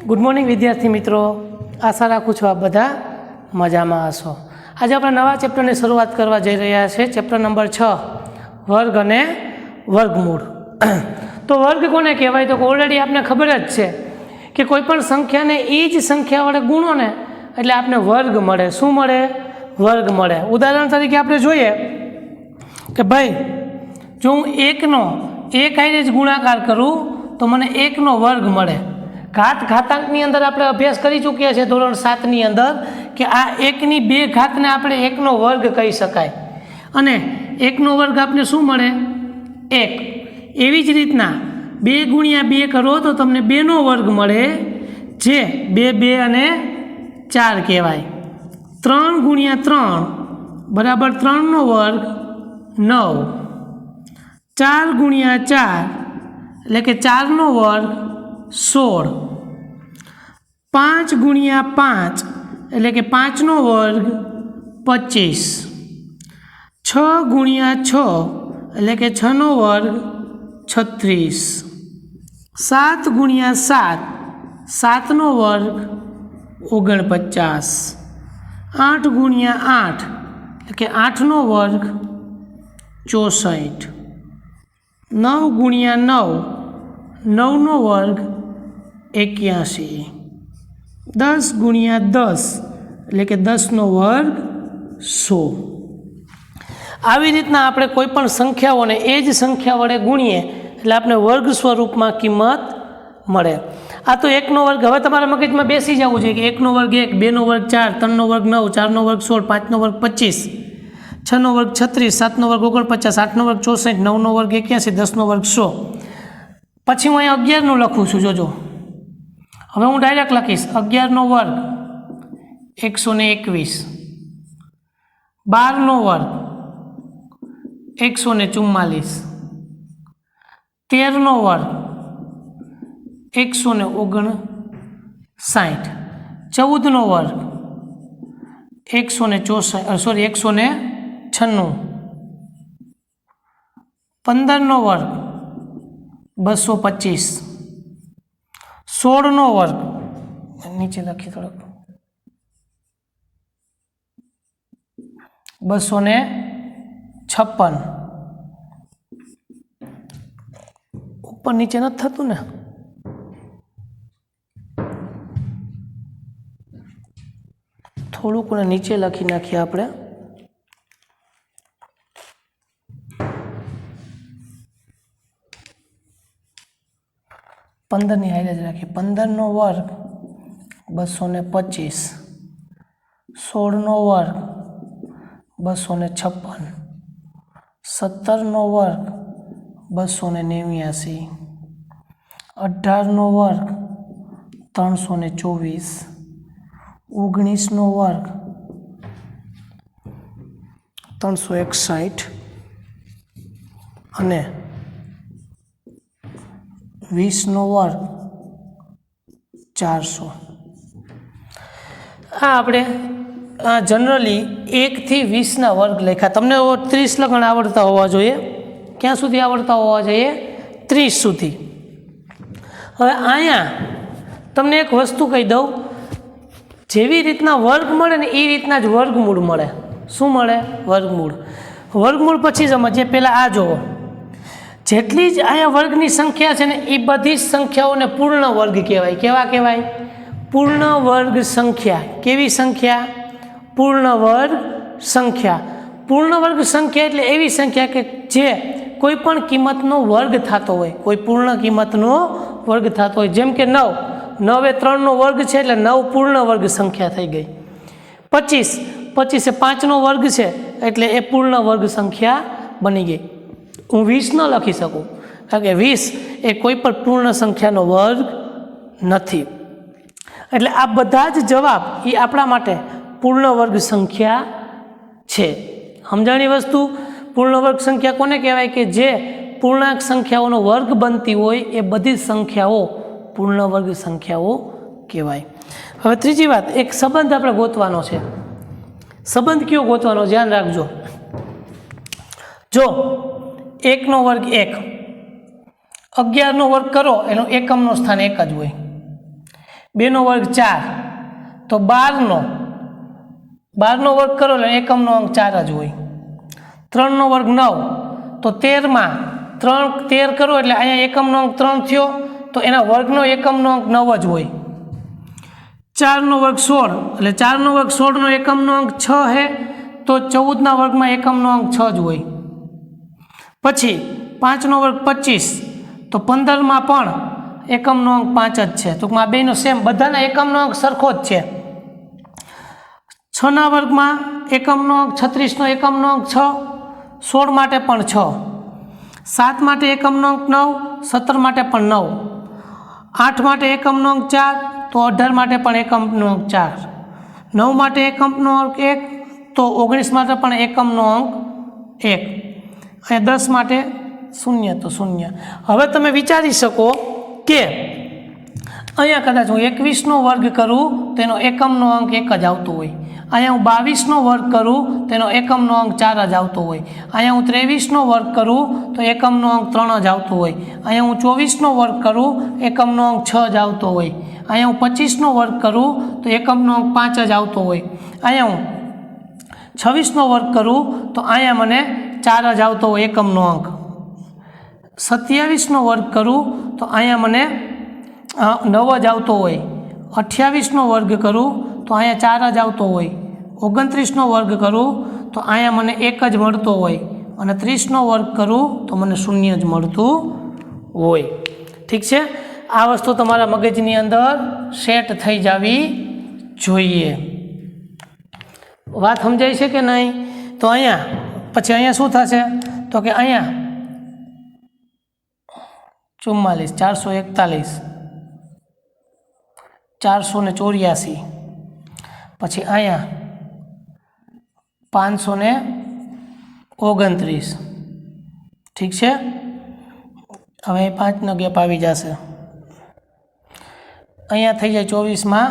Good morning विद्यार्थी मित्रों, आशा राखું છું આપ બધા મજામાં હશો। આજે આપણે નવા ચેપ્ટરની શરૂઆત કરવા જઈ રહ્યા છીએ। ચેપ્ટર નંબર 6 વર્ગ અને વર્ગમૂળ। તો વર્ગ કોને કહેવાય? તો ઓલરેડી આપને ખબર જ છે કે કોઈ પણ સંખ્યાને એ જ સંખ્યા વડે ગુણો ને એટલે આપને વર્ગ મળે। શું મળે? વર્ગ મળે। ઉદાહરણ તરીકે આપણે જોઈએ કે ભાઈ જો હું એકનો એક હારે જ ગુણાકાર કરું તો મને એકનો વર્ગ મળે। ઘાતાંકની અંદર આપણે અભ્યાસ કરી ચૂક્યા છે ધોરણ 7ની અંદર કે આ એકની બે ઘાતને આપણે એકનો વર્ગ કહી શકાય અને એકનો વર્ગ આપણે શું મળે? એક। એવી જ રીતના 2 ગુણ્યા 2 કરો તો તમને 2નો વર્ગ મળે, જે 2 2 અને 4 કહેવાય। 3 ગુણ્યા 3 બરાબર 3નો વર્ગ 9। 4 ગુણ્યા 4 એટલે કે 4નો વર્ગ 16। 5 ગુણ્યા 5 એટલે કે 5નો વર્ગ 25। 6 ગુણ્યા 6 એટલે કે 6નો વર્ગ 36। 7 ગુણ્યા 7 7નો વર્ગ 49। 8 ગુણ્યા 8 એટલે કે 8નો વર્ગ 64। 9 ગુણ્યા 9 9નો વર્ગ 81। 10 ગુણ્યા 10 એટલે કે 10નો વર્ગ 100। આવી રીતના આપણે કોઈ પણ સંખ્યાઓને એ જ સંખ્યા વડે ગુણીએ એટલે આપણે વર્ગ સ્વરૂપમાં કિંમત મળે। આ તો એકનો વર્ગ હવે તમારા મગજમાં બેસી જવું જોઈએ કે એકનો વર્ગ 1, 2નો વર્ગ 4, 3નો વર્ગ 9, 4નો વર્ગ 16, 5નો વર્ગ 25, 6નો વર્ગ 36, 7નો વર્ગ 49, 8નો વર્ગ 64, 9નો વર્ગ 81, 10નો વર્ગ 100। પછી હું અહીંયા 11નું લખું છું, જોજો। હવે હું ડાયરેક્ટ લખીશ 11નો વર્ગ 121, 12નો વર્ગ 144, 13નો વર્ગ 159, 14નો વર્ગ 196, 15નો વર્ગ 225, 16નો વર્ગ નીચે લખી થોડોક 256, ઉપર નીચે નથી થતું ને? થોડુંક નીચે લખી નાખીએ આપણે। પંદરની હાઈલાઇટ જ રાખીએ। 15નો વર્ગ 225, 16નો વર્ગ 256, 17નો વર્ગ 289, 18નો વર્ગ 324, 19નો વર્ગ 361 અને 20નો વર્ગ 400। આ આપણે જનરલી 1 થી 20ના વર્ગ લખ્યા। તમને 30 લખણ આવડતા હોવા જોઈએ। ક્યાં સુધી આવડતા હોવા જોઈએ? 30 સુધી। હવે અહીંયા તમને એક વસ્તુ કહી દઉં, જેવી રીતના વર્ગ મળે ને એ રીતના જ વર્ગમૂળ મળે। શું મળે? વર્ગમૂળ। વર્ગમૂળ પછી સમજીએ। પહેલાં આ જુઓ, જેટલી જ અહીંયા વર્ગની સંખ્યા છે ને એ બધી જ સંખ્યાઓને પૂર્ણ વર્ગ કહેવાય। કેવા કહેવાય? પૂર્ણ વર્ગ સંખ્યા। કેવી સંખ્યા? પૂર્ણ વર્ગ સંખ્યા। પૂર્ણ વર્ગ સંખ્યા એટલે એવી સંખ્યા કે જે કોઈ પણ કિંમતનો વર્ગ થતો હોય, કોઈ પૂર્ણ કિંમતનો વર્ગ થતો હોય। જેમ કે 9 એ 3નો વર્ગ છે એટલે 9 પૂર્ણ વર્ગ સંખ્યા થઈ ગઈ। 25 એ 5નો વર્ગ છે એટલે એ પૂર્ણ વર્ગ સંખ્યા બની ગઈ। હું 20 ન લખી શકું કારણ કે 20 એ કોઈ પણ પૂર્ણ સંખ્યાનો વર્ગ નથી। એટલે આ બધા જ જવાબ એ આપણા માટે પૂર્ણ વર્ગ સંખ્યા છે। સમજાણી વસ્તુ? પૂર્ણ વર્ગ સંખ્યા કોને કહેવાય? કે જે પૂર્ણાંક સંખ્યાઓનો વર્ગ બનતી હોય એ બધી સંખ્યાઓ પૂર્ણ વર્ગ સંખ્યાઓ કહેવાય। હવે ત્રીજી વાત, એક સંબંધ આપણે ગોતવાનો છે। સંબંધ કયો ગોતવાનો? ધ્યાન રાખજો। જો 1નો વર્ગ 1, 11નો વર્ગ કરો એનું એકમનો સ્થાન 1 જ હોય। 2 वर्ग 4 तो 12 वर्ग करो એટલે એકમનો અંક 4 જ હોય। 3 वर्ग 9 तो 13 માં 13 करो એટલે અહીંયા એકમનો અંક 3 થયો तो એના વર્ગનો એકમનો અંક 9 જ હોય। 4 वर्ग 16 એટલે 4 वर्ग 16 નો એકમનો અંક 6 है तो 14 वर्ग में एकमનો अंक 6 જ હોય। પછી 5 वर्ग 25 तो 15 में पण એકમનો અંક 5 જ છે। ટૂંકમાં આ બેનો સેમ બધાના એકમનો અંક સરખો જ છે। 6 वर्ग में एकमનો અંક 36 નો એકમનો અંક 6, 16 માટે પણ 6, 7 માટે એકમનો અંક 9, 17 માટે પણ 9, 8 માટે એકમનો અંક 4 तो 18 માટે પણ એકમનો અંક 4, 9 માટે એકમનો અંક 1 तो 19 માટે પણ એકમનો અંક 1 અને 10 માટે 0 तो 0। હવે તમે વિચારી શકો કે અહીંયા કદાચ હું 21નો વર્ગ કરું તેનો એકમનો અંક 1 જ આવતો હોય, અહીંયા હું 22નો વર્ગ કરું તેનો એકમનો અંક 4 જ આવતો હોય, અહીંયા હું 23નો વર્ગ કરું તો એકમનો અંક 3 જ આવતો હોય, અહીંયા હું 24નો વર્ગ કરું એકમનો અંક 6 જ આવતો હોય, અહીંયા હું 25નો વર્ગ કરું તો એકમનો અંક 5 જ આવતો હોય, અહીંયા હું 26નો વર્ગ કરું તો અહીંયા મને 4 જ આવતો હોય એકમનો અંક, 27નો વર્ગ કરું તો અહીંયા મને 9 જ આવતો હોય, 28નો વર્ગ કરું તો અહીંયા 4 જ આવતો હોય, 29નો વર્ગ કરું તો અહીંયા મને 1 જ મળતો હોય અને 30નો વર્ગ કરું તો મને 0 જ મળતું હોય। ઠીક છે, આ વસ્તુ તમારા મગજની અંદર સેટ થઈ જવી જોઈએ। વાત સમજાય છે કે નહીં? તો અહીંયા પછી અહીંયા શું થશે તો કે અહીંયા 44, 441, 484, પછી અહીંયા 529। ઠીક છે, હવે 5નો ગેપ આવી જશે, અહીંયા થઈ જાય 24માં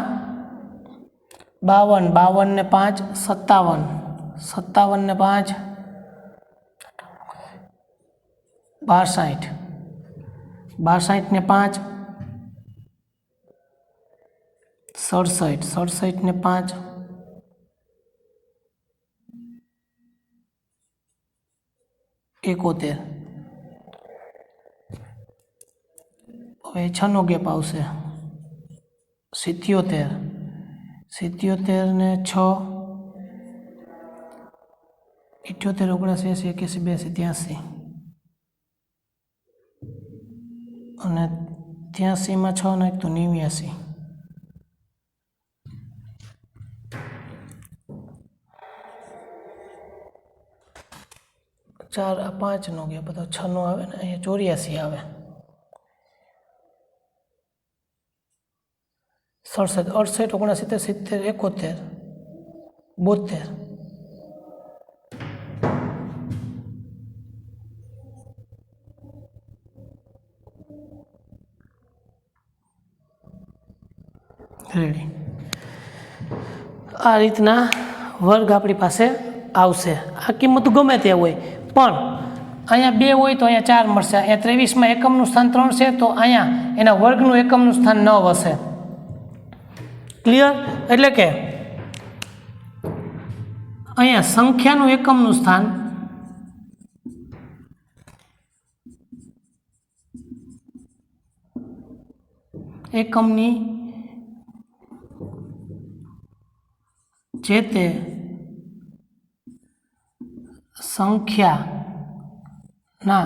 52, 52 ને 5 57, 57 ને 5 62, 62 ને 5 67, 67 ને 5 71। હવે 6નો ગેપ આવશે 77, 77 ને 6 78, 79, 81, 82, 83 અને 83માં 6 નાખ તો 89। 4 આ 5નો ગેપ બધો 6નો આવે ને અહીંયા 84 આવે, 67, 68, 69, 70, 71, 72। રેડી, આ રીતના વર્ગ આપણી પાસે આવશે। આ કિંમત ગમે તે હોય પણ અહીંયા 2 હોય તો અહીંયા 4 મળશે, અહીંયા 23માં એકમનું સ્થાન 3 છે તો અહીંયા એના વર્ગનું એકમનું સ્થાન 9 હશે। ક્લિયર? એટલે કે અહીંયા સંખ્યાનું એકમનું સ્થાન એકમની જે તે સંખ્યાના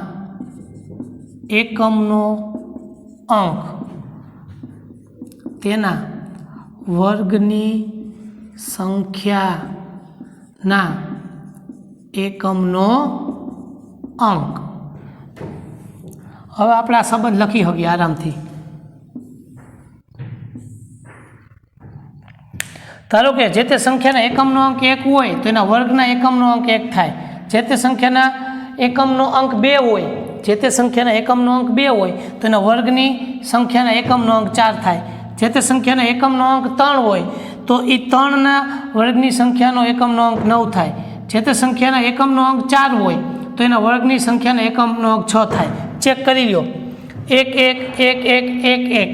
એકમનો અંક તેના વર્ગની સંખ્યાના એકમનો અંક। હવે આપણે આ સંબંધ લખી શકીએ આરામથી। ધારો કે જે તે સંખ્યાના એકમનો અંક 1 હોય તો એના વર્ગના એકમનો અંક 1 થાય, જે તે સંખ્યાના એકમનો અંક 2 હોય, જે તે સંખ્યાના એકમનો અંક 2 હોય તો એના વર્ગની સંખ્યાના એકમનો અંક 4 થાય, જે તે સંખ્યાના એકમનો અંક 3 હોય તો એ 3ના વર્ગની સંખ્યાનો એકમનો અંક 9 થાય, જે તે સંખ્યાના એકમનો અંક 4 હોય તો એના વર્ગની સંખ્યાના એકમનો અંક 6 થાય। ચેક કરી લો, 1 1 1 1 1 1,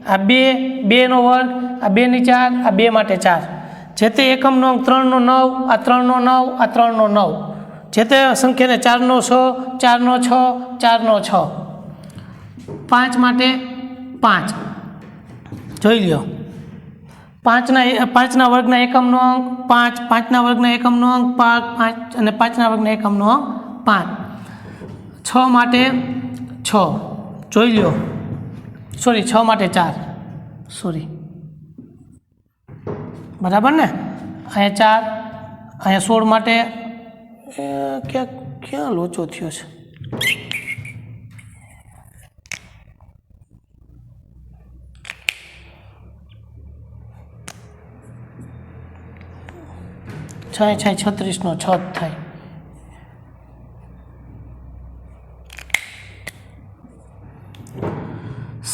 आ 2 2 નો વર્ગ, आ 2 ની 4, आ 2 માટે 4, જે તે એકમનો અંક 3 નો 9, आ 3 નો 9, आ 3 નો 9, જે તે સંખ્યાને 4 નો 6, 4 નો 6, 4 નો 6, 5 માટે 5 જોઈ લ્યો, 5ના વર્ગના એકમનો અંક 5, 5ના વર્ગના એકમનો અંક 5 અને 5ના વર્ગના એકમનો અંક 5, 6 માટે 6 જોઈ લ્યો, સોરી 6 માટે 4, સોરી બરાબર ને, અહીંયા 4, અહીંયા 16 માટે ક્યાં લોચો થયો છે, 6 6 36 નો 6 થાય,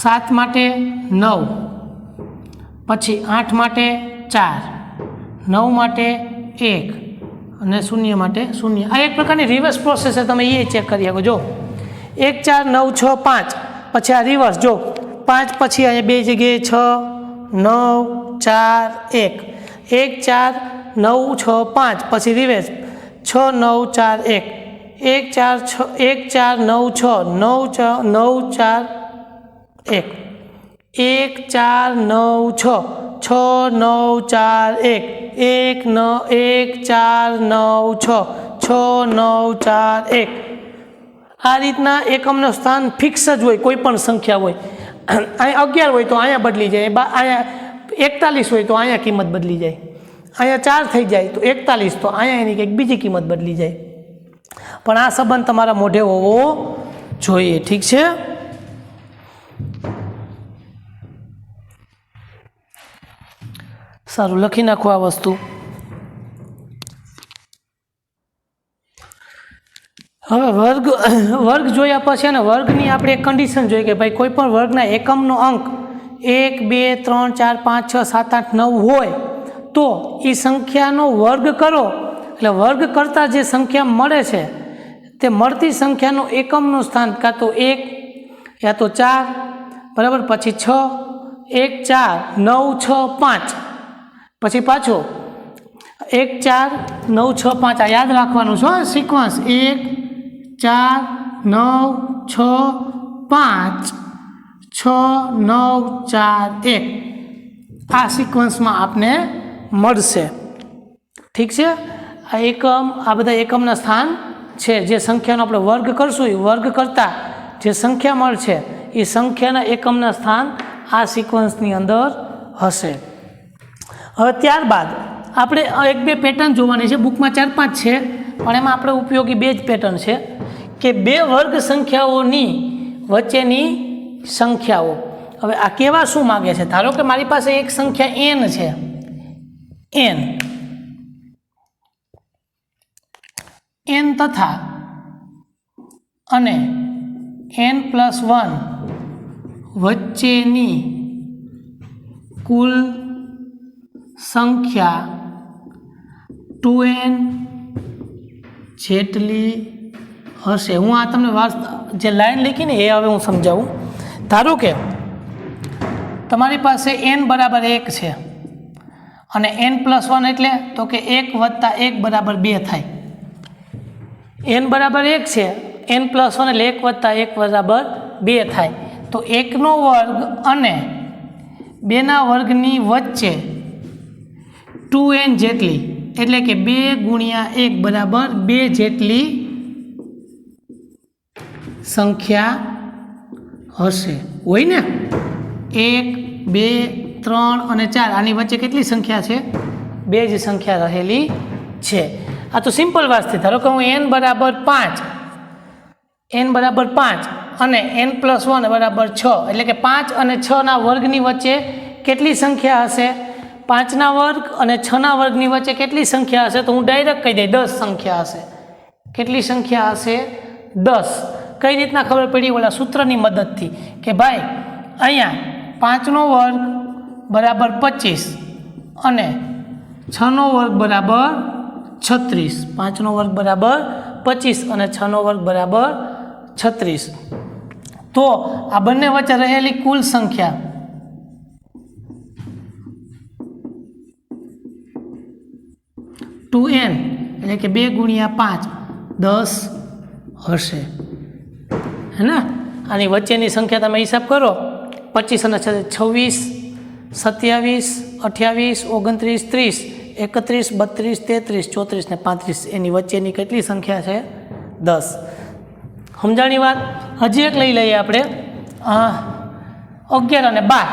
7 માટે 9, પછી 8 માટે 4, 9 માટે 1 અને 0 માટે 0. આ એક પ્રકારની રિવર્સ પ્રોસેસ છે, તમે એ ચેક કરી શકો. જો 1 4 9 6 5, પછી આ રિવર્સ જો 5 પછી અહીંયા બે જગ્યાએ 6 9 4 1, 1 4 9 6 5 પછી રિવર્સ 6 9 4 1, 1 4 6 1 4 9 6 9 4 1, 1 4 9 6 6 9 4 1, 1 4 9 6 6 9 4 1. આ રીતના એકમનું સ્થાન ફિક્સ જ હોય, કોઈ પણ સંખ્યા હોય. અહીંયા 11 હોય તો અહીંયા બદલી જાય, અહીંયા 41 હોય તો અહીંયા કિંમત બદલી જાય, અહીંયા 4 થઈ જાય તો 41, તો અહીંયા એની કંઈક બીજી કિંમત બદલી જાય. પણ આ સંબંધ તમારા મોઢે હોવો જોઈએ. ઠીક છે. સારું, લખી નાખો આ વસ્તુ. હવે વર્ગ જોયા પછી અને વર્ગની આપણે એક કન્ડિશન જોઈએ કે ભાઈ કોઈ પણ વર્ગના એકમનો અંક 1 2 3 4 5 6 7 8 9 હોય તો એ સંખ્યાનો વર્ગ કરો, એટલે વર્ગ કરતાં જે સંખ્યા મળે છે તે મળતી સંખ્યાનું એકમનું સ્થાન કાં તો 1 યા તો 4, બરાબર, પછી 6, 1 4 9 6 5, પછી પાછો 1 4 9 6 5. આ યાદ રાખવાનું છે, સિક્વન્સ 1 4 9 6 5 6 9 4 1. આ સિક્વન્સમાં આપને મળશે. ઠીક છે. આ એકમ, આ બધા એકમના સ્થાન છે. જે સંખ્યાનો આપણે વર્ગ કરશું એ વર્ગ કરતાં જે સંખ્યા મળશે એ સંખ્યાના એકમના સ્થાન આ સિક્વન્સની અંદર હશે. હવે ત્યારબાદ આપણે 1-2 પેટર્ન જોવાની છે. બુકમાં 4-5 છે પણ એમાં આપણે ઉપયોગી 2 જ પેટર્ન છે કે 2 વર્ગ સંખ્યાઓની વચ્ચેની સંખ્યાઓ. હવે આ કેવા શું માગે છે? ધારો કે મારી પાસે એક સંખ્યા n છે, n તથા અને n+1 વચ્ચેની કુલ સંખ્યા 2n જેટલી હશે. હું આ તમને જે લાઈન લીખીને એ હવે હું સમજાવું. ધારો કે તમારી પાસે n બરાબર 1 છે અને n+1 એટલે તો કે 1 + 1 બરાબર 2 થાય. n બરાબર 1 છે, n+1 એટલે 1 + 1 બરાબર 2 થાય. તો 1નો વર્ગ અને 2ના વર્ગની વચ્ચે 2n જેટલી એટલે કે 2 × 1 બરાબર 2 જેટલી સંખ્યા હશે. હોય ને? 1 2 3 અને 4 આની વચ્ચે કેટલી સંખ્યા છે? 2 જ સંખ્યા રહેલી છે. આ તો સિમ્પલ વાત છે. ધારો કે હું n બરાબર 5 અને n+1 બરાબર 6 એટલે કે 5 અને 6ના વર્ગની વચ્ચે કેટલી સંખ્યા હશે? 5ના વર્ગ અને 6ના વર્ગની વચ્ચે કેટલી સંખ્યા હશે? તો હું ડાયરેક્ટ કહી દઈ 10 સંખ્યા હશે. કેટલી સંખ્યા હશે? 10. કઈ રીતના ખબર પડી? ઓલા સૂત્રની મદદથી કે ભાઈ અહીંયા 5નો વર્ગ બરાબર 25 અને 6નો વર્ગ બરાબર 36. 5નો વર્ગ બરાબર 25 અને 6નો વર્ગ બરાબર 36. તો આ બંને વચ્ચે રહેલી કુલ સંખ્યા 2n એટલે કે 2 ગુણ્યા 5 10 હશે, હે ને? આની વચ્ચેની સંખ્યા તમે હિસાબ કરો, 25 અને 26, 27, 28, 29, 30, 31, 32, 33, 34 ને 35, એની વચ્ચેની કેટલી સંખ્યા છે? 10. સમજાણી વાત? હજી એક લઈ લઈએ આપણે, 11 અને 12.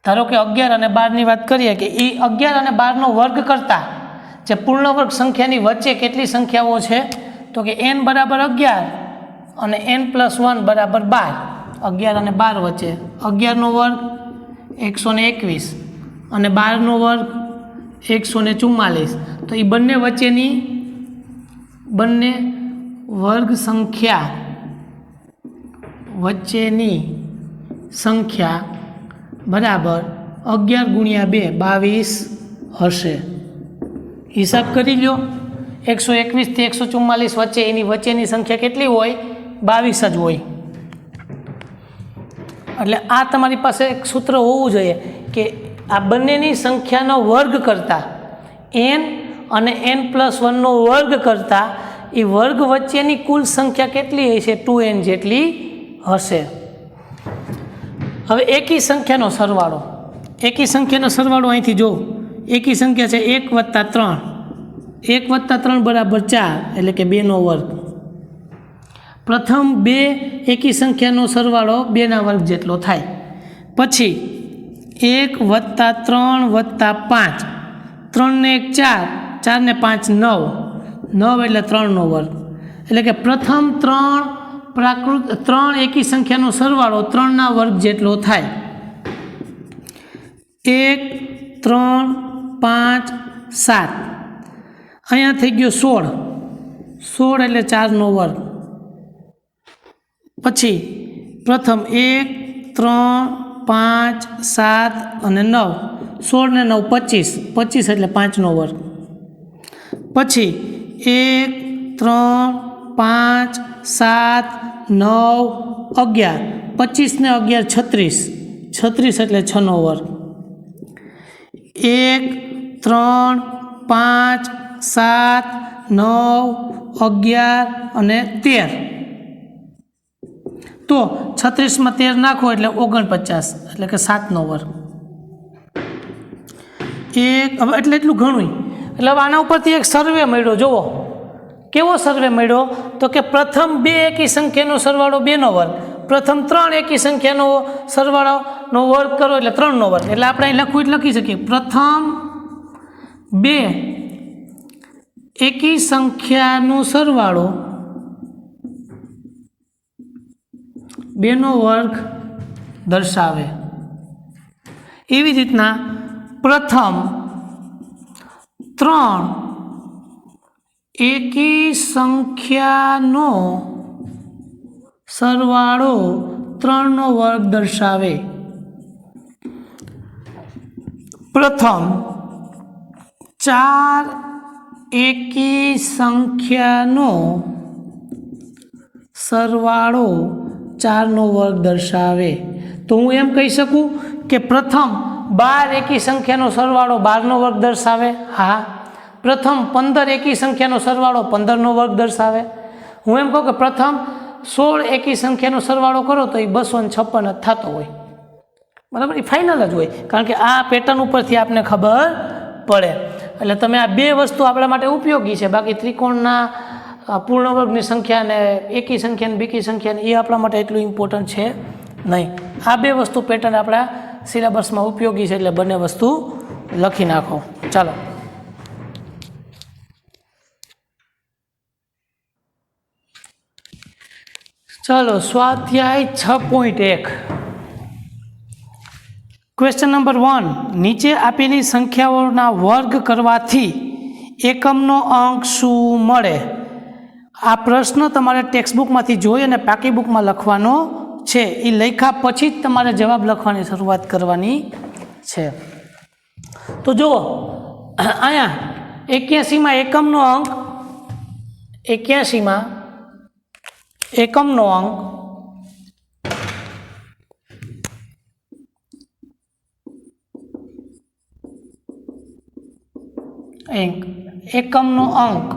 ધારો કે 11 અને 12ની વાત કરીએ કે એ 11 અને 12નો વર્ગ કરતા જે પૂર્ણ વર્ગ સંખ્યાની વચ્ચે કેટલી સંખ્યાઓ છે? તો કે n બરાબર 11 અને n+1 બરાબર 12. 11 અને 12 વચ્ચે 11નો વર્ગ 121 અને 12નો વર્ગ 144. તો એ બંને વચ્ચેની બંને વર્ગ સંખ્યા બરાબર 11 ગુણ્યા 2 22 હશે. હિસાબ કરી લો, 121 થી 144 વચ્ચે એની વચ્ચેની સંખ્યા કેટલી હોય? 22 જ હોય. એટલે આ તમારી પાસે એક સૂત્ર હોવું જોઈએ કે આ બંનેની સંખ્યાનો વર્ગ કરતા n અને n+1નો વર્ગ કરતા એ વર્ગ વચ્ચેની કુલ સંખ્યા કેટલી હશે? 2n જેટલી હશે. હવે એકી સંખ્યાનો સરવાળો, એકી સંખ્યાનો સરવાળો અહીંથી જો, એકી સંખ્યા છે 1 + 3, 1 + 3 બરાબર 4 એટલે કે 2નો વર્ગ. પ્રથમ 2 એકી સંખ્યાનો સરવાળો 2ના વર્ગ જેટલો થાય. પછી 1 + 3 + 5, 3 ને 1 4, 4 ને 5 9, 9 એટલે 3નો વર્ગ. એટલે કે પ્રથમ 3 એકી સંખ્યાનો સરવાળો 3ના વર્ગ જેટલો થાય. 1 3 5 7, અહીંયા થઈ ગયો 16, 16 એટલે 4નો વર્ગ. પછી પ્રથમ 1 3 5 7 અને 9, 16 ને 9 25, 25 એટલે 5નો વર્ગ. પછી 1 3 5 7 9 11, 25 ને 11 36, 36 એટલે 6નો વર્ગ. 1 3 5 7 9 11 અને 13. તો 36માં 13 નાખો એટલે 49, એટલે કે 7નો વર્ગ. હવે એટલું ઘણું. એટલે હવે આના ઉપરથી એક સર્વે મળ્યો. જુઓ કેવો સર્વે મળ્યો? તો કે પ્રથમ 2 એકી સંખ્યાનો સરવાળો 2નો વર્ગ, પ્રથમ 3 એકી સંખ્યાનો સરવાળોનો વર્ગ કરો એટલે 3નો વર્ગ. એટલે આપણે અહીં લખી શકીએ પ્રથમ 2 એકી સંખ્યાનો સરવાળો 2નો વર્ગ દર્શાવે. એવી રીતના પ્રથમ 3 એકી સંખ્યાનો સરવાળો 3નો વર્ગ દર્શાવે. પ્રથમ 4 એકી સંખ્યાનો સરવાળો 4નો વર્ગ દર્શાવે. તો હું એમ કહી શકું કે પ્રથમ 12 એકી સંખ્યાનો સરવાળો 12નો વર્ગ દર્શાવે. હા. પ્રથમ 15 એકી સંખ્યાનો સરવાળો 15નો વર્ગ દર્શાવે. હું એમ કહું કે પ્રથમ 16 એકી સંખ્યાનો સરવાળો કરો તો એ 256 જ થતો હોય. બરાબર, એ ફાઇનલ જ હોય, કારણ કે આ પેટર્ન ઉપરથી આપને ખબર પડે. એટલે તમે આ બે વસ્તુ આપણા માટે ઉપયોગી છે. બાકી ત્રિકોણના પૂર્ણ વર્ગની સંખ્યા અને એકી સંખ્યા અને બેકી સંખ્યા એ આપણા માટે એટલું ઇમ્પોર્ટન્ટ છે નહીં. આ બે વસ્તુ પેટર્ન આપણા સિલેબસમાં ઉપયોગી છે, એટલે બંને વસ્તુ લખી નાખો. ચાલો સ્વાધ્યાય 6.1. Question number 1. નીચે આપેલી સંખ્યાઓના વર્ગ કરવાથી એકમનો અંક શું મળે? આ પ્રશ્ન તમારે ટેક્સ્ટબુકમાંથી જોઈ અને પાકી બુકમાં લખવાનો છે. એ લખ્યા પછી જ તમારે જવાબ લખવાની શરૂઆત કરવાની છે. તો જુઓ, અહીંયા 81માં એકમનો અંક, 81માં એકમનો અંક 0.1 એકમનો અંક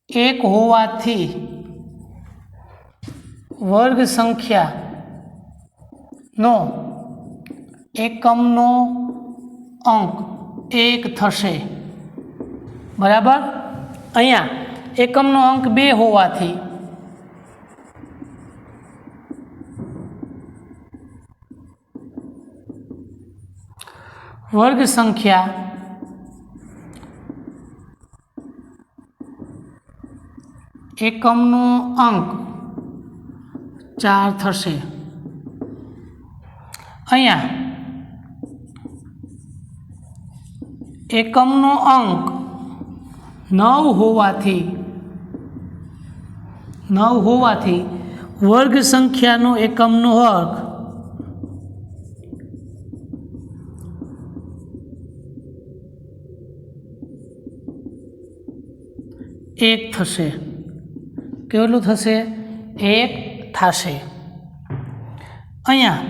1 હોવાથી વર્ગ સંખ્યાનો એકમનો અંક 1 થશે, બરાબર। અહીંયા એકમનો અંક 2 હોવાથી વર્ગ સંખ્યા એકમનો અંક 4 થશે। અહીંયા એકમનો અંક 9 હોવાથી વર્ગ સંખ્યાનો એકમનો વર્ગ 1 થશે। કેટલું થશે? 1 થશે। અહીંયા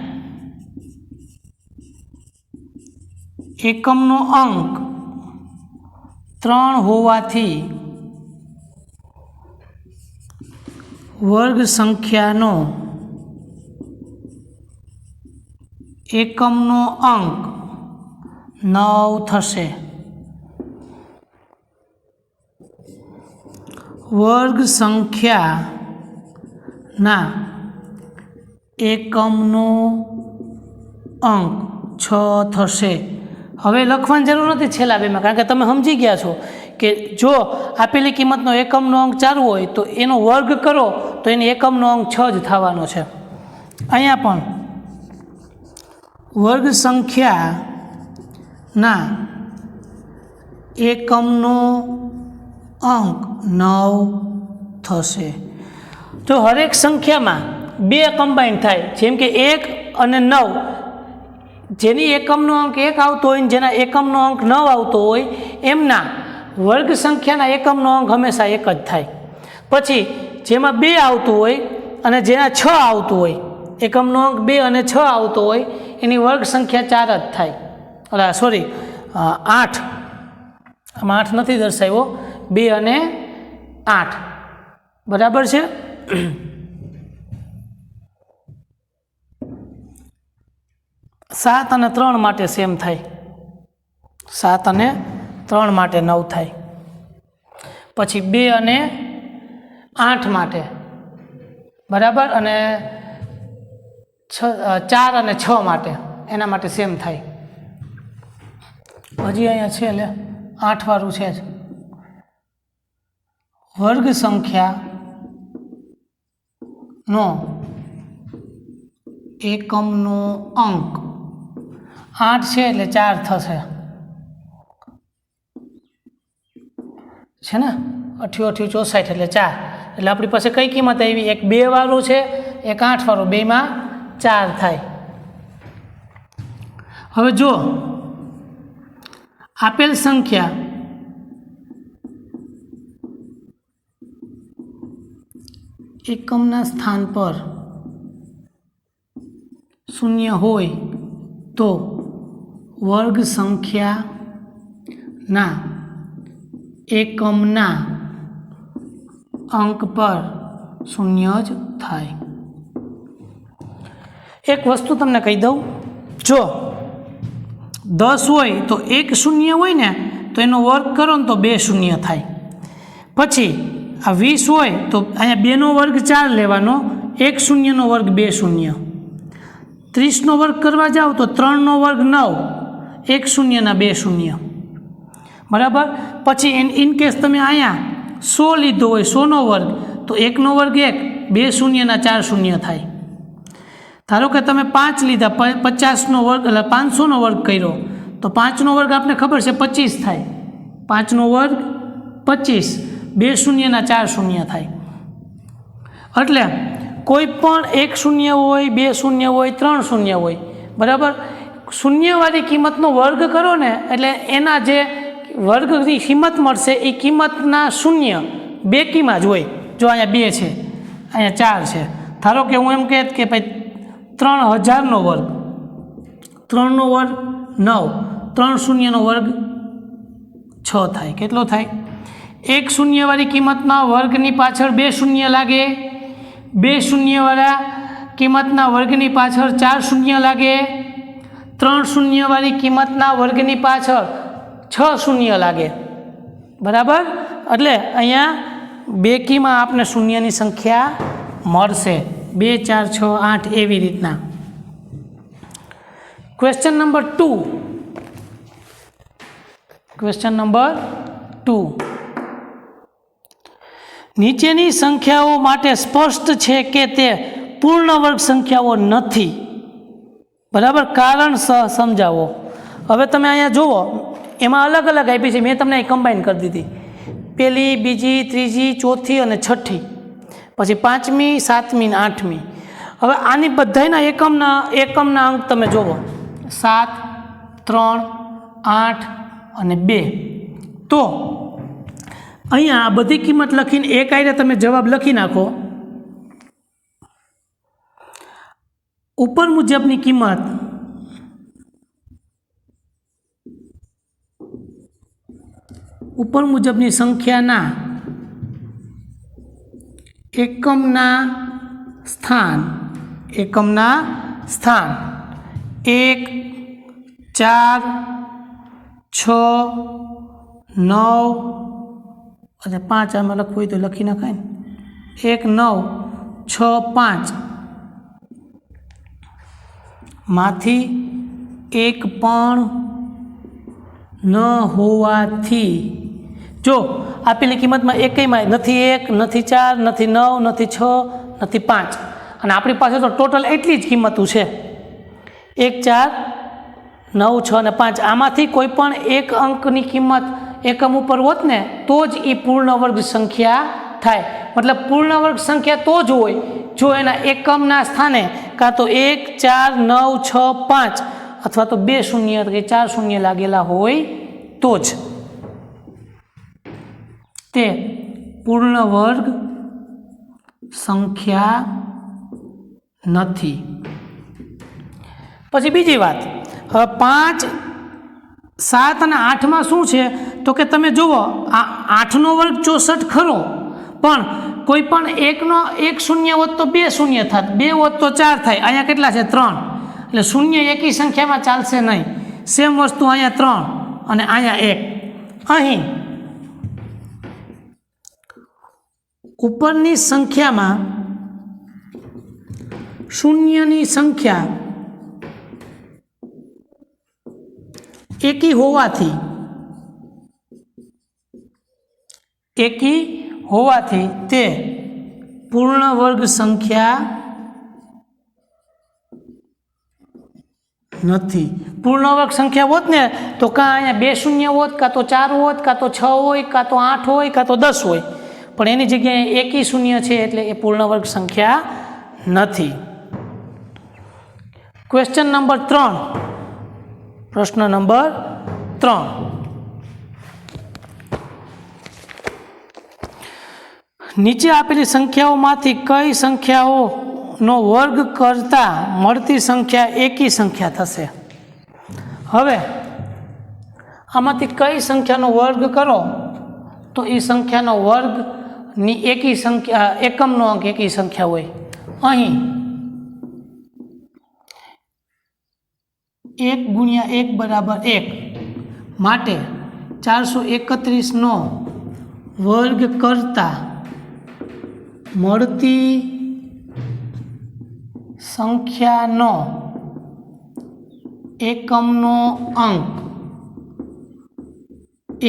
એકમનો અંક 3 હોવાથી વર્ગ સંખ્યાનો એકમનો અંક 9 થશે। વર્ગ સંખ્યાના એકમનો અંક 6 થશે। હવે લખવાની જરૂર નથી છેલ્લા બેમાં, કારણ કે તમે સમજી ગયા છો કે જો આપેલી કિંમતનો એકમનો અંક 4 હોય તો એનો વર્ગ કરો તો એની એકમનો અંક 6 જ થવાનો છે। અહીંયા પણ વર્ગ સંખ્યાના એકમનો અંક 9 થશે। તો હરેક સંખ્યામાં 2 કમ્બાઈન થાય, જેમ કે 1 અને 9, જેની એકમનો અંક 1 આવતો હોય ને જેના એકમનો અંક 9 આવતો હોય એમના વર્ગ સંખ્યાના એકમનો અંક હંમેશા 1 જ થાય। પછી જેમાં 2 આવતું હોય અને જેના 6 આવતું હોય, એકમનો અંક 2 અને 6 આવતો હોય એની વર્ગ સંખ્યા 4 જ થાય। સોરી 8, આમાં 8 નથી દર્શાવ્યો, 2 અને 8, બરાબર છે। 7 અને 3 માટે સેમ થાય, 7 અને 3 માટે 9 થાય। પછી 2 અને 8 માટે, બરાબર, અને 4 અને 6 માટે, એના માટે સેમ થાય। હજી અહીંયા છે, લે 8 વાળું છે જ। વર્ગ સંખ્યાનો એકમનો અંક 8 છે એટલે 4 થશે, છે ને। 8 × 8 = 64 એટલે 4, એટલે આપણી પાસે કઈ કિંમત આવી? એક 2 વાળું છે, એક 8 વાળું, બેમાં 4 થાય। હવે જો આપેલ સંખ્યા એકમના સ્થાન પર 0 હોય તો વર્ગ સંખ્યાના એકમના અંક પર 0 જ થાય। એક વસ્તુ તમને કહી દઉં, જો 10 હોય તો 1 0 હોય ને તો એનો વર્ગ કરો ને તો 2 0 થાય। પછી આ 20 હોય તો અહીંયા 2 નો વર્ગ 4 લેવાનો, 1 0 નો વર્ગ 2 0, 30 નો વર્ગ કરવા જાઓ તો 3 નો વર્ગ 9, 1 0 ના 2 0, બરાબર। પછી ઇનકેસ તમે અહીંયા 100 લીધો હોય, 100 નો વર્ગ, તો 1 નો વર્ગ 1, 2 0 ના 4 0 થાય। ધારો કે તમે 5 લીધા, 50 નો વર્ગ એટલે 500 નો વર્ગ કર્યો તો 5 નો વર્ગ આપણે ખબર છે 25 થાય, 5 નો વર્ગ 25, 2 0 ના 4 0 થાય। એટલે કોઈ પણ 1 0 હોય, 2 0 હોય, 3 0 હોય, બરાબર, શૂન્યવાળી કિંમતનો વર્ગ કરો ને એટલે એના જે વર્ગની કિંમત મળશે એ કિંમતના 0 બેકીમાં જ હોય। જો અહીંયા 2 છે, અહીંયા 4 છે, ધારો કે હું એમ કહેત કે ભાઈ 3000 નો વર્ગ, 3 નો વર્ગ 9, 3 શૂન્યનો વર્ગ 6 થાય। કેટલો થાય? 1 શૂન્યવાળી કિંમતના વર્ગની પાછળ 2 શૂન્ય લાગે, 2 શૂન્યવાળા કિંમતના વર્ગની પાછળ 4 શૂન્ય લાગે, 3 શૂન્યવાળી કિંમતના વર્ગની પાછળ 6 શૂન્ય લાગે। બરાબર? એટલે અહીંયા બેકીમાં આપણે શૂન્યની સંખ્યા મળશે 2, 4, 6, 8 એવી રીતના। ક્વેશ્ચન નંબર 2, ક્વેશ્ચન નંબર 2, નીચેની સંખ્યાઓ માટે સ્પષ્ટ છે કે તે પૂર્ણ વર્ગ સંખ્યાઓ નથી। બરાબર? કારણ સમજાવો। હવે તમે અહીંયા જુઓ, એમાં અલગ અલગ આપી છે, મેં તમને કમ્બાઈન કરી દીધી, પહેલી, બીજી, ત્રીજી, ચોથી અને છઠ્ઠી, પછી 5મી, 7મી ને 8મી। હવે આની બધાના એકમના અંક તમે જુઓ, 7, 3, 8 અને 2। તો અહીંયા આ બધી કિંમત લખીને એક આઈને તમે જવાબ લખી નાખો। ઉપર મુજબની કિંમત ઉપર મુજબની સંખ્યાના એકમના સ્થાન 1, 4, 6, 9 અને 5 આમાં લખવું હોય તો લખી નખાય ને, 1, 9, 6, 5 માંથી એક પણ ન હોવાથી, જો આપેલી કિંમતમાં એકમાં નથી 1, નથી 4, નથી 9, નથી 6, નથી 5, અને આપણી પાસે તો ટોટલ એટલી જ કિંમતો છે, 1, 4, 9, 6 અને 5। આમાંથી કોઈ પણ એક અંકની કિંમત એકમ ઉપર હોત ને તો જ એ પૂર્ણ વર્ગ સંખ્યા થાય। મતલબ પૂર્ણ વર્ગ સંખ્યા તો જ હોય જો એના એકમના સ્થાને કાં તો 1, 4, 9, 6, 5 અથવા તો 2 શૂન્ય કે 4 શૂન્ય લાગેલા હોય તો જ તે પૂર્ણ વર્ગ સંખ્યા નથી। પછી બીજી વાત, હવે 5, 7 અને 8માં શું છે તો કે તમે જુઓ, આ 8નો વર્ગ 64 ખરો, પણ કોઈ પણ એક શૂન્ય હોત તો 2 શૂન્ય થાત, 2 હોત તો 4 થાય। અહીંયા કેટલા છે? 3। એટલે શૂન્ય એકી સંખ્યામાં ચાલશે નહીં। સેમ વસ્તુ અહીંયા 3 અને અહીંયા 1। અહીં ઉપરની સંખ્યામાં શૂન્યની સંખ્યા એકી હોવાથી તે પૂર્ણ વર્ગ સંખ્યા નથી। પૂર્ણ વર્ગ સંખ્યા હોત ને તો કાં અહીંયા 2 શૂન્ય હોત, કાં તો 4 હોત, કાં તો 6 હોય, કાં તો 8 હોય, કાં તો 10 હોય, પણ એની જગ્યાએ એકી શૂન્ય છે એટલે એ પૂર્ણ વર્ગ સંખ્યા નથી। ક્વેશ્ચન નંબર 3, પ્રશ્ન નંબર 3, નીચે આપેલી સંખ્યાઓમાંથી કઈ સંખ્યાઓનો વર્ગ કરતા મળતી સંખ્યા એકી સંખ્યા થશે? હવે આમાંથી કઈ સંખ્યાનો વર્ગ કરો તો એ સંખ્યાનો વર્ગની એકી સંખ્યા, એકમનો અંક એકી સંખ્યા હોય। અહીં 1 ગુણ્યા 1 બરાબર 1 માટે 431નો વર્ગ કરતા મળતી સંખ્યાનો એકમનો અંક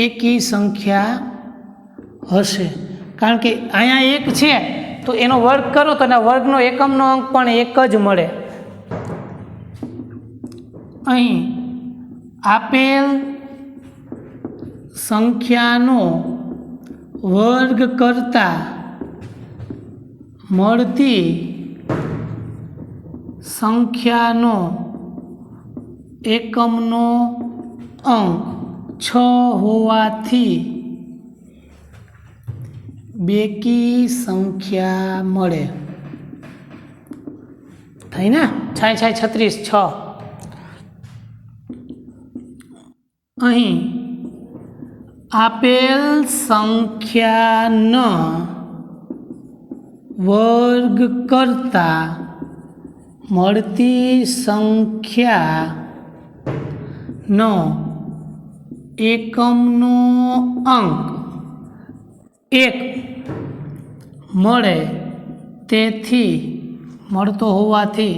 એકી સંખ્યા હશે। કારણ કે અહીંયા 1 છે તો એનો વર્ગ કરો તો એના વર્ગનો એકમનો અંક પણ 1 જ મળે। અહીં આપેલ સંખ્યાનો વર્ગ કરતા મળતી સંખ્યાનો એકમનો અંક 6 હોવાથી બેકી સંખ્યા મળે। થઈ ને? 6 × 36 = 6। અહીં આપેલ સંખ્યાનો વર્ગ કરતાં મળતી સંખ્યાનો એકમનો અંક 1 મળે તેથી મળતો હોવાથી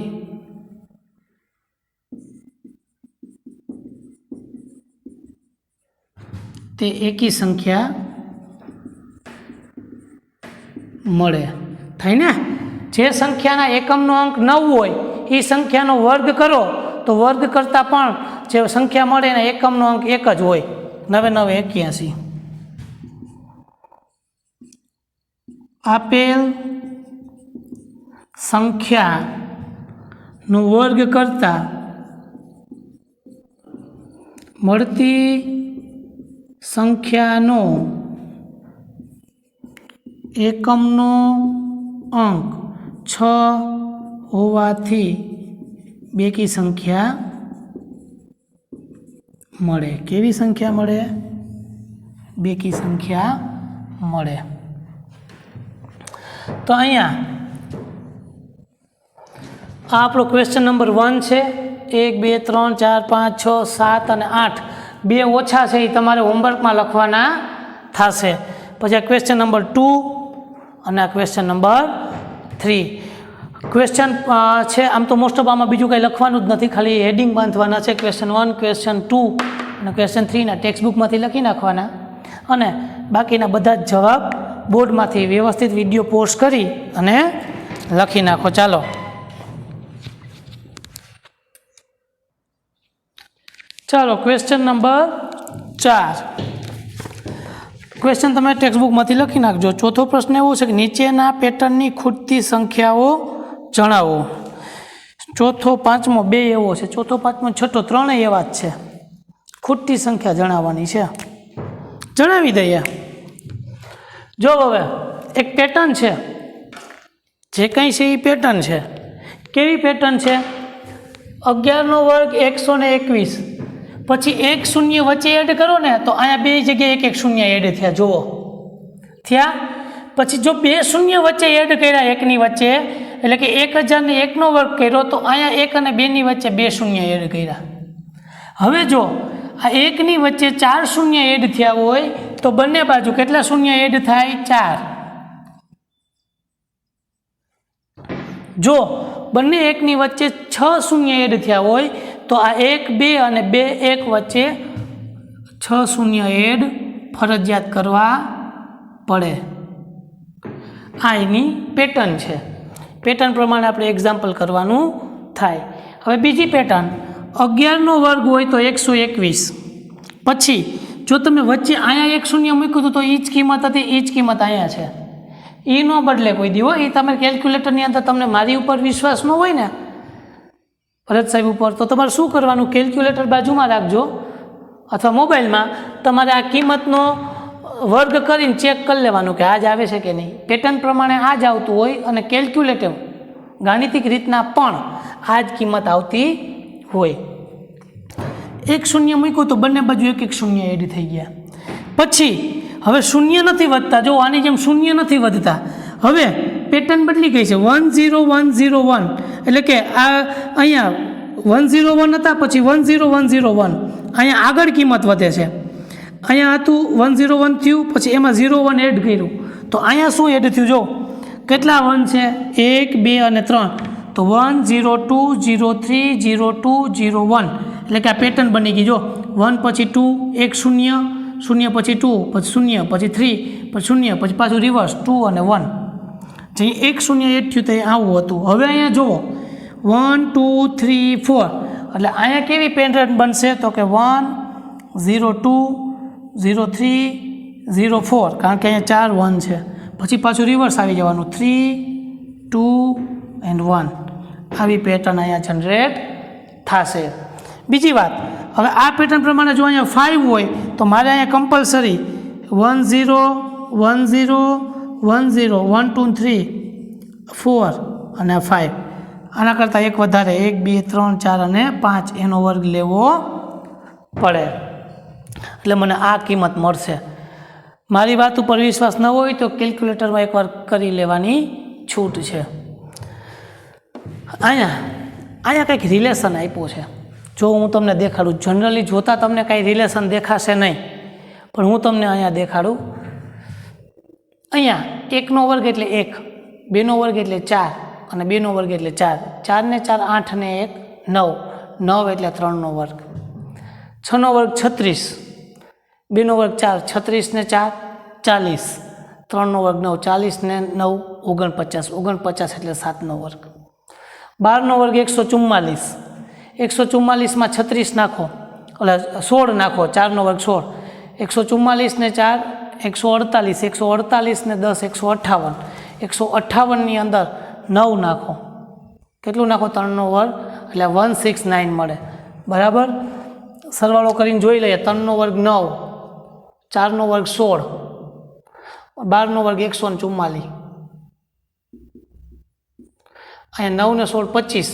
તે એકી સંખ્યા મળે થાય ને। જે સંખ્યાના એકમનો અંક 9 હોય એ સંખ્યાનો વર્ગ કરો તો વર્ગ કરતાં પણ જે સંખ્યા મળે એના એકમનો અંક 1 જ હોય, 9 × 9 = 81। આપેલ સંખ્યાનો વર્ગ કરતાં મળતી સંખ્યાનો એકમનો અંક 6 હોવાથી બેકી સંખ્યા મળે। કેવી સંખ્યા મળે? બેકી સંખ્યા મળે। તો અહીંયા આ આપણો ક્વેશ્ચન નંબર 1 છે। 1 2 3 4 5 6 7 અને 8 બે ઓછા છે એ તમારે હોમવર્કમાં લખવાના થશે। પછી આ ક્વેશ્ચન નંબર 2 અને આ ક્વેશ્ચન નંબર 3 ક્વેશ્ચન છે। આમ તો મોસ્ટ ઓફ આમાં બીજું કંઈ લખવાનું જ નથી, ખાલી હેડિંગ બાંધવાના છે। ક્વેશ્ચન 1 ક્વેશ્ચન 2 અને ક્વેશ્ચન 3ના ટેક્સ્ટબુકમાંથી લખી નાખવાના અને બાકીના બધા જ જવાબ બોર્ડમાંથી વ્યવસ્થિત વિડીયો પોસ્ટ કરી અને લખી નાખો। ચાલો ક્વેશ્ચન નંબર 4 ક્વેશ્ચન તમે ટેક્સ્ટબુકમાંથી લખી નાખજો। ચોથો પ્રશ્ન એવો છે કે નીચેના પેટર્નની ખૂટતી સંખ્યાઓ જણાવો। ચોથો પાંચમો બે એવો છે, ચોથો પાંચમો છઠ્ઠો ત્રણેય એવા જ છે। ખૂટતી સંખ્યા જણાવવાની છે, જણાવી દઈએ। જો હવે એક પેટર્ન છે, જે કંઈ છે એ પેટર્ન છે। કેવી પેટર્ન છે? 11નો વર્ગ 121, પછી 1 શૂન્ય વચ્ચે એડ કરો ને તો અહીંયા બે જગ્યાએ 1 1 શૂન્ય એડ થયા, જુઓ થયા। પછી જો 2 શૂન્ય વચ્ચે એડ કર્યા એકની વચ્ચે, એટલે કે 1001નો વર્ગ કર્યો તો અહીંયા 1 અને 2ની વચ્ચે 2 શૂન્ય એડ કર્યા। હવે જો આ 1ની વચ્ચે 4 શૂન્ય એડ થયા હોય તો બંને બાજુ કેટલા શૂન્ય એડ થાય? 4। જો બંને એકની વચ્ચે 6 શૂન્ય એડ થયા હોય તો આ 1 2 અને 2 1 વચ્ચે 6 શૂન્ય એડ ફરજિયાત કરવા પડે। આ એની પેટર્ન છે। પેટર્ન પ્રમાણે આપણે એક્ઝામ્પલ કરવાનું થાય। હવે બીજી પેટર્ન 11નો વર્ગ હોય તો 121, પછી જો તમે વચ્ચે અહીંયા 1 શૂન્ય મૂક્યું હતું તો એ જ કિંમત હતી, એ જ કિંમત અહીંયા છે, એ ન બદલે કોઈ દી હો। એ તમે કેલ્ક્યુલેટરની અંદર તમને મારી ઉપર વિશ્વાસ ન હોય ને ભરત સાહેબ ઉપર, તો તમારે શું કરવાનું? કેલ્ક્યુલેટર બાજુમાં રાખજો અથવા મોબાઈલમાં તમારે આ કિંમતનો વર્ગ કરીને ચેક કરી લેવાનું કે આ જ આવે છે કે નહીં। પેટર્ન પ્રમાણે આ જ આવતું હોય અને કેલ્ક્યુલેટિવ ગાણિતિક રીતના પણ આ જ કિંમત આવતી હોય। 1 શૂન્ય મૂક્યું તો બંને બાજુ 1 1 શૂન્ય એડ થઈ ગયા। પછી હવે શૂન્ય નથી વધતા, જો આની જેમ શૂન્ય નથી વધતા, હવે પેટર્ન બદલી ગઈ છે। 1 0 1 0 1 એટલે કે આ અહીંયા 101 હતા, પછી 10101 અહીંયા આગળ કિંમત વધે છે। અહીંયા હતું 101 થયું, પછી એમાં 01 એડ કર્યું તો અહીંયા શું એડ થયું? જો કેટલા 1 છે? 1 2 અને 3, તો 1 0 2 0 3 0 2 0 1 એટલે કે આ પેટર્ન બની ગઈ। જો 1 પછી 2 1 શૂન્ય, શૂન્ય પછી 2 પછી શૂન્ય પછી 3 પછી શૂન્ય પછી પાછું રિવર્સ 2 અને 1, જે 1 શૂન્ય એડ થયું તો આવું હતું। હવે અહીંયા જુઓ 1 2 3 4 એટલે અહીંયા કેવી પેટર્ન બનશે? તો કે 1 0 2 0 3 0 4, કારણ કે અહીંયા 4 1 છે, પછી પાછું રિવર્સ આવી જવાનું 3 2 and 1, આવી પેટર્ન અહીંયા જનરેટ થશે। બીજી વાત, હવે આ પેટર્ન પ્રમાણે જો અહીંયા 5 હોય તો મારે અહીંયા કમ્પલસરી 1 0 1 0 1 0 1 2 3 4 અને 5, આના કરતાં એક વધારે 1 2 3 4 અને 5 એનો વર્ગ લેવો પડે। એટલે મને આ કિંમત મળશે. મારી વાત ઉપર વિશ્વાસ ન હોય તો કેલ્ક્યુલેટરમાં એકવાર કરી લેવાની છૂટ છે. અહીંયા કંઈક રિલેશન આપ્યું છે. જો હું તમને દેખાડું, જનરલી જોતાં તમને કાંઈ રિલેશન દેખાશે નહીં, પણ હું તમને અહીંયા દેખાડું. અહીંયા 1નો વર્ગ એટલે 1, 2નો વર્ગ એટલે 4 અને 2નો વર્ગ એટલે 4. 4 ને 4 8 ને 1 9, 9 એટલે 3નો વર્ગ. 6નો વર્ગ 36, 2નો વર્ગ 4, 36 ને 4 40, 3નો વર્ગ 9, 40 ને 9 49, 49 એટલે 7નો વર્ગ. 12નો વર્ગ 144, 144માં 36 નાખો, એટલે 16 નાખો, 4નો વર્ગ 16, 144 ને 4 148, 148 ને 10 158, 158ની અંદર 9 નાખો, કેટલું નાખો? 3નો વર્ગ, એટલે 169 મળે. બરાબર, સરવાળો કરીને જોઈ લઈએ. 3નો વર્ગ 9, 4નો વર્ગ 16, 12નો વર્ગ 144, અહીંયા 9 ને 16 25,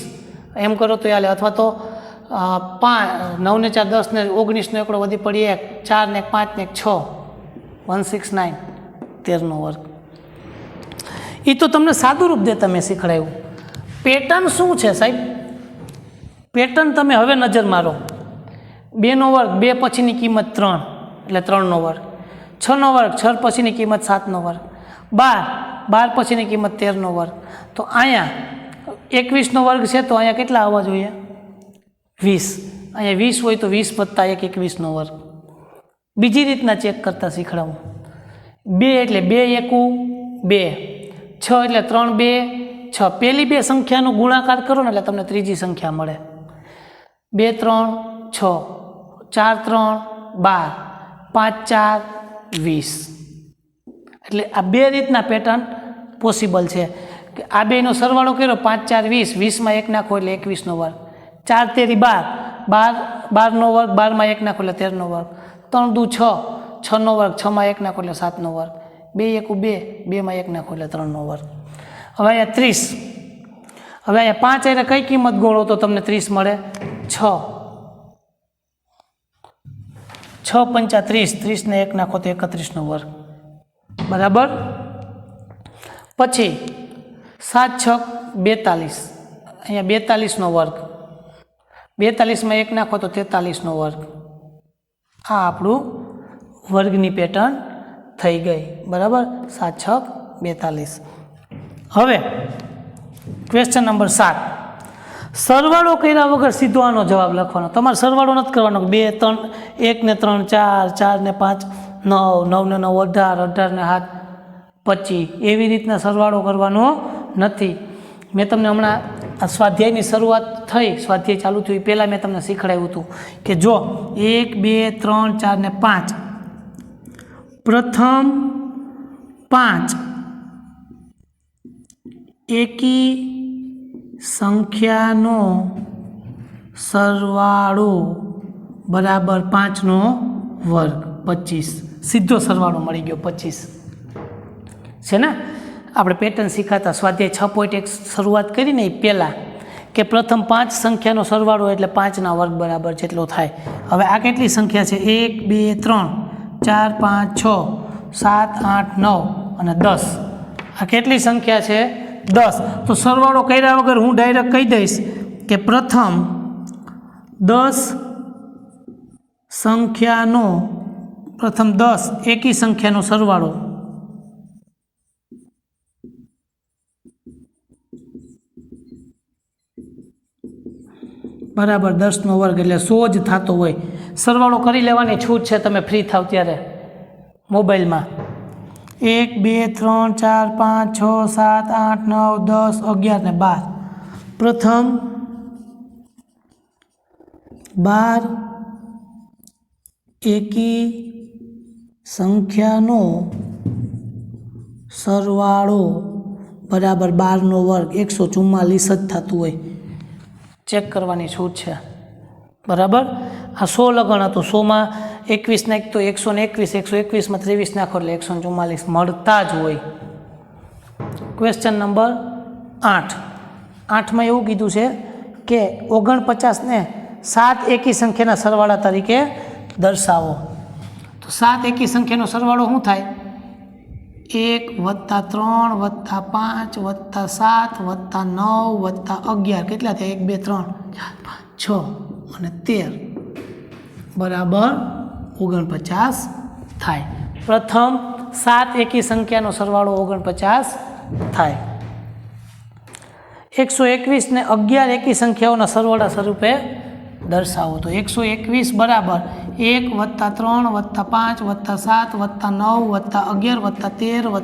એમ કરો તો ચાલે. અથવા તો 9 ને 4 10 ને 19 નો એકડો વધી પડી 1, 4 ને 5 ને 6 169 13નો વર્ગ. એ તો તમને સાદું રૂપ દેતા મેં શીખડાયું. પેટર્ન શું છે સાહેબ? પેટર્ન તમે હવે નજર મારો. 2નો વર્ગ 2 પછીની કિંમત 3 એટલે 3નો વર્ગ. 6નો વર્ગ 6 પછીની કિંમત 7નો વર્ગ. 12 પછીની કિંમત 13નો વર્ગ. તો અહીંયા 21નો વર્ગ છે તો અહીંયા કેટલા આવવા જોઈએ? 20. અહીંયા 20 હોય તો 20 વત્તા 1 21નો વર્ગ. બીજી રીતના ચેક કરતા શીખડાવું. 2 એટલે 2 એકુ 2, 6 એટલે 3 2 6. પહેલી બે સંખ્યાનો ગુણાકાર કરો ને એટલે તમને ત્રીજી સંખ્યા મળે. 2 3 6, 4 3 12, 5 4 20. એટલે આ બે રીતના પેટર્ન પોસિબલ છે કે આ બેનો સરવાળો કર્યો 5 4 20, 20માં 1 નાખો એટલે 21નો વર્ગ. 4 તેરી 12, 12નો વર્ગ, 12માં 1 નાખો એટલે 13નો વર્ગ. 3 દુ 6, 6નો વર્ગ, 6માં 1 નાખો એટલે 7નો વર્ગ. 2 એકુ 2, 2માં 1 નાખો એટલે 3નો વર્ગ. હવે અહીંયા 30. હવે અહીંયા 5 એટલે કઈ કિંમત ગોળો તો તમને 30 મળે? 6. 6 પંચા 30, 30 ને 1 નાખો તો 31નો વર્ગ. બરાબર. પછી 7 6 42, અહીંયા 42નો વર્ગ. 42માં 1 નાખો તો 43નો વર્ગ. આ આપણું વર્ગની પેટર્ન થઈ ગઈ. બરાબર. 7 6 42. હવે ક્વેશ્ચન નંબર 7. સરવાળો કર્યા વગર સીધો આનો જવાબ લખવાનો. તમારે સરવાળો નથી કરવાનો. 2 3 1 ને 3 4, 4 ને 5 9, 9 ને 9 18, 18 ને 7 25. એવી રીતના સરવાળો કરવાનો નથી. મેં તમને હમણાં આ સ્વાધ્યાયની શરૂઆત થઈ, સ્વાધ્યાય ચાલુ થયું એ પહેલાં મેં તમને શીખડાવ્યું હતું કે જો 1 2 3 4 ને 5, પ્રથમ 5 એકી સંખ્યાનો સરવાળો બરાબર 5નો વર્ગ 25. સીધો સરવાળો મળી ગયો 25 છે ને. આપણે પેટર્ન શીખાતા સ્વાધ્યાય 6.1 શરૂઆત કરીને એ પહેલાં કે પ્રથમ 5 સંખ્યાનો સરવાળો એટલે 5ના વર્ગ બરાબર જેટલો થાય. હવે આ કેટલી સંખ્યા છે? 1 2 3 4 5 6 7 8 9 અને 10. આ કેટલી સંખ્યા છે? 10. તો સરવાળો કર્યા વગર હું ડાયરેક્ટ કહી દઈશ કે પ્રથમ 10 સંખ્યાનો, પ્રથમ 10 એકી સંખ્યાનો સરવાળો બરાબર 10નો વર્ગ એટલે 100 જ થતો હોય. સરવાળો કરી લેવાની છૂટ છે, તમે ફ્રી થાવ ત્યારે મોબાઈલમાં. 1 2 3 4 5 6 7 8 9 10 11 ને 12. પ્રથમ 12 એકી સંખ્યાનો સરવાળો બરાબર 12નો વર્ગ 144 જ થતું હોય. ચેક કરવાની છૂટ છે. બરાબર. આ 100 લગણ હતું. 100માં 21 નાખ તો 121, 121માં 23 નાખો એટલે 144 મળતા જ હોય. Question number 8. 8માં એવું કીધું છે કે 49ને 7 એકી સંખ્યાના સરવાળા તરીકે દર્શાવો. તો 7 એકી સંખ્યાનો સરવાળો શું થાય? 1 + 3 + 5 + 7 + 9 + 11 કેટલા થયા? 1 2 3 4 5 6 અને 13 બરાબર 49 થાય. પ્રથમ 7 એકી સંખ્યાનો સરવાળો 49 થાય. 121 ને 11 એકી સંખ્યાઓના સરવાળા સ્વરૂપે દર્શાવો. તો 121 બરાબર 1 + 3 + 5 + 7 + 9 + 11 + 13 +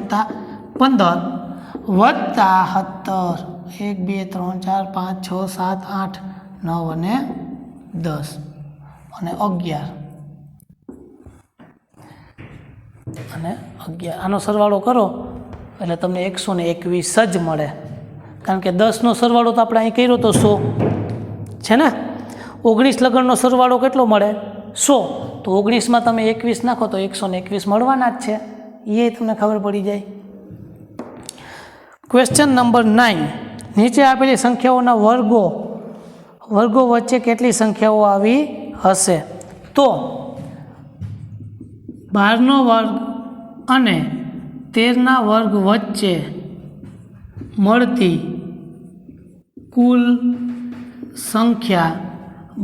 15 + 17 1 2 3 4 5 6 7 8 9 અને 10 અને 11 અને 11 આનો સરવાળો કરો એટલે તમને 121 જ મળે. કારણ કે 10નો સરવાળો તો આપણે અહીં કર્યો તો 100 છે ને. 19 લગનનો સરવાળો કેટલો મળે? 100. તો 19માં તમે 21 નાખો તો 121 મળવાના જ છે. એ તમને ખબર પડી જાય. Question number 9. નીચે આપેલી સંખ્યાઓના વર્ગો વચ્ચે કેટલી સંખ્યાઓ આવી હશે? તો 12નો વર્ગ અને 13ના વર્ગ વચ્ચે મળતી કુલ સંખ્યા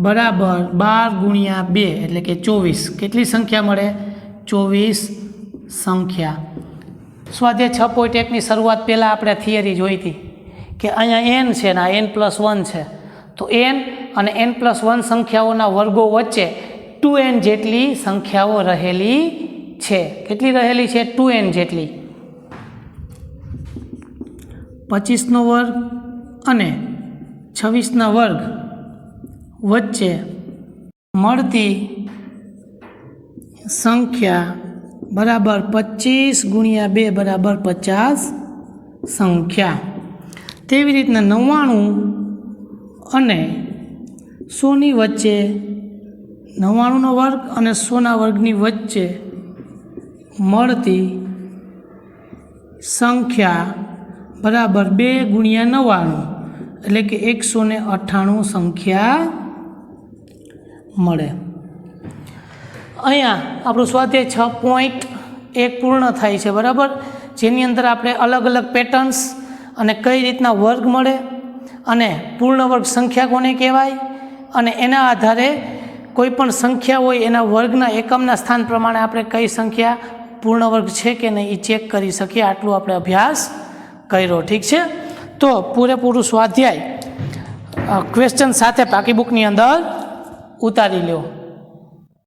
બરાબર 12 × 2 એટલે કે 24. કેટલી સંખ્યા મળે? 24 સંખ્યા. સ્વાધ્યાય 6.1ની શરૂઆત પહેલાં આપણે થિયરી જોઈ હતી કે અહીંયા n છે ને આ n+1 છે. તો n અને n+1 સંખ્યાઓના વર્ગો વચ્ચે 2n જેટલી સંખ્યાઓ રહેલી છે. કેટલી રહેલી છે? 2n જેટલી. 25નો વર્ગ અને 26ના વર્ગ વચ્ચે મળતી સંખ્યા બરાબર 25 × 2 બરાબર 50 સંખ્યા. તેવી રીતના 99 અને 100ની વચ્ચે 99નો વર્ગ અને 100ના વર્ગની વચ્ચે મળતી સંખ્યા બરાબર 2 × 99 એટલે કે 198 સંખ્યા મળે. અહીંયા આપણું સ્વાધ્યાય 6.1 પૂર્ણ થાય છે બરાબર. જેની અંદર આપણે અલગ અલગ પેટર્ન્સ અને કઈ રીતના વર્ગ મળે અને પૂર્ણ વર્ગ સંખ્યા કોને કહેવાય અને એના આધારે કોઈ પણ સંખ્યા હોય એના વર્ગના એકમના સ્થાન પ્રમાણે આપણે કઈ સંખ્યા પૂર્ણ વર્ગ છે કે નહીં એ ચેક કરી શકીએ. આટલું આપણે અભ્યાસ કર્યો. ઠીક છે. તો પૂરેપૂરું સ્વાધ્યાય ક્વેશ્ચન સાથે પાકી બુકની અંદર ઉતારી લો.